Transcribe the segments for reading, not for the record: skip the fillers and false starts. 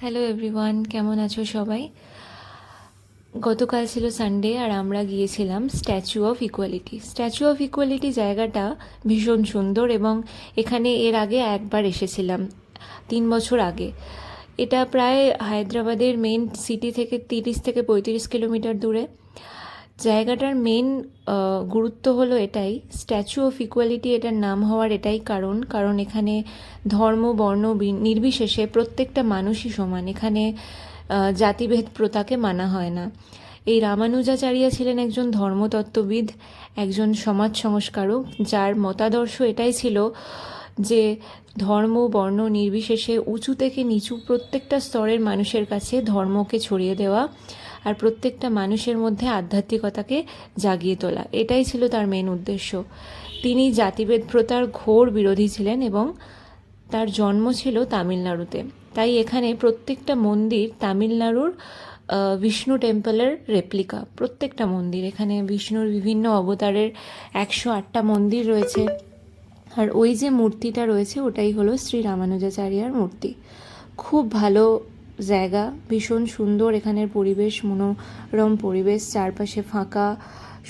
Hello everyone, কেমন আছো সবাই? গতকাল ছিল সানডে আর আমরা গিয়েছিলাম স্ট্যাচু অফ ইকুয়ালিটি জায়গাটা ভীষণ সুন্দর এবং এখানে এর আগে একবার এসেছিলাম 3 বছর আগে। এটা প্রায় হায়দ্রাবাদের মেন সিটি থেকে 30 থেকে 35 কিলোমিটার দূরে। জায়গাটার মেন গুরুত্ব হলো এটাই, স্ট্যাচু অফ ইকুয়ালিটি এটার নাম হওয়ার এটাই কারণ এখানে ধর্ম বর্ণ নির্বিশেষে প্রত্যেকটা মানুষই সমান। এখানে জাতিভেদ প্রথাকে মানা হয় না। এই রামানুজাচার্য ছিলেন একজন ধর্মতত্ত্ববিদ, একজন সমাজ সংস্কারক, যার মতাদর্শ এটাই ছিল যে ধর্ম বর্ণ নির্বিশেষে উঁচু থেকে নিচু প্রত্যেকটা স্তরের মানুষের কাছে ধর্মকে ছড়িয়ে দেওয়া আর প্রত্যেকটা মানুষের মধ্যে আধ্যাত্মিকতাকে জাগিয়ে তোলা, এটাই ছিল তার মেন উদ্দেশ্য। তিনি জাতিভেদ প্রথার ঘোর বিরোধী ছিলেন এবং তার জন্ম ছিল তামিলনাড়ুতে। তাই এখানে প্রত্যেকটা মন্দির তামিলনাড়ুর বিষ্ণু টেম্পলের রেপ্লিকা। প্রত্যেকটা মন্দির, এখানে বিষ্ণুর বিভিন্ন অবতারের 108টা মন্দির রয়েছে। আর ওই যে মূর্তিটা রয়েছে ওটাই হলো শ্রী রামানুজাচার্যার মূর্তি। খুব ভালো জায়গা, ভীষণ সুন্দর এখানের পরিবেশ, মনোরম পরিবেশ, চারপাশে ফাঁকা,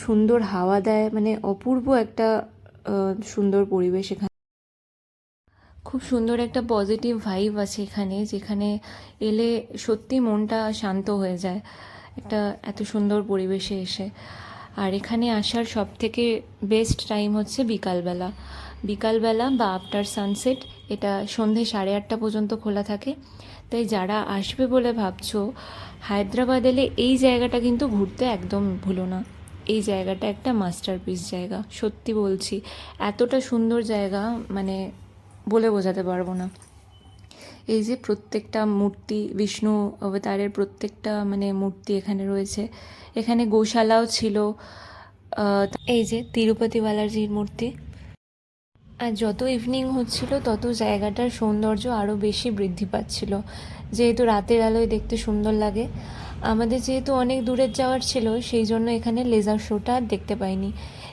সুন্দর হাওয়া দেয়, মানে অপূর্ব একটা সুন্দর পরিবেশ এখানে। খুব সুন্দর একটা পজিটিভ ভাইব আছে এখানে, যেখানে এলে সত্যি মনটা শান্ত হয়ে যায় একটা এত সুন্দর পরিবেশে এসে। আর এখানে আসার সব থেকে বেস্ট টাইম হচ্ছে বিকালবেলা বা আফটার সানসেট। এটা সন্ধে 8:30 পর্যন্ত খোলা থাকে। তাই যারা আসবে বলে ভাবছো হায়দ্রাবাদ এলে এই জায়গাটা কিন্তু ঘুরতে একদম ভুলো না। এই জায়গাটা একটা মাস্টারপিস জায়গা, সত্যি বলছি। এতটা সুন্দর জায়গা, মানে বলে বোঝাতে পারবো না। এই যে প্রত্যেকটা মূর্তি, বিষ্ণু অবতারের প্রত্যেকটা মানে মূর্তি এখানে রয়েছে। এখানে গোশালাও ছিল। এই যে তিরুপতি বালাজির মূর্তি। আর যত ইভিনিং হচ্ছিল তত জায়গাটার সৌন্দর্য আরও বেশি বৃদ্ধি পাচ্ছিল, যেহেতু রাতের আলোয় দেখতে সুন্দর লাগে। আমাদের যেহেতু অনেক দূরের যাওয়ার ছিল, সেই জন্য এখানে লেজার শোটা দেখতে পাইনি।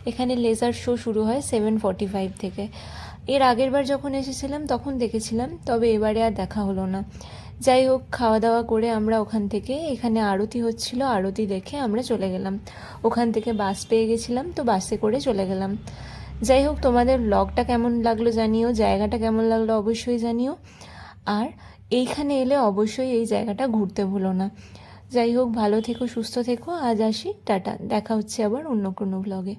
এখানে লেজার শো শুরু হয় 7:45 থেকে। এর আগের বার যখন এসেছিলাম তখন দেখেছিলাম, তবে এবারে আর দেখা হলো না। যাই হোক, খাওয়া দাওয়া করে আমরা ওখান থেকে, এখানে আরতি হচ্ছিল, আরতি দেখে আমরা চলে গেলাম। ওখান থেকে বাস পেয়ে গেছিলাম, তো বাসে করে চলে গেলাম। যাই হোক, তোমাদের ব্লগটা কেমন লাগলো জানিও, জায়গাটা কেমন লাগলো অবশ্যই জানিও। আর এইখানে এলে অবশ্যই এই জায়গাটা ঘুরতে ভুলো না। যাই হোক, ভালো থেকো, সুস্থ থেকো। আজ আসি, টাটা। দেখা হচ্ছে আবার অন্য কোনো ব্লগে।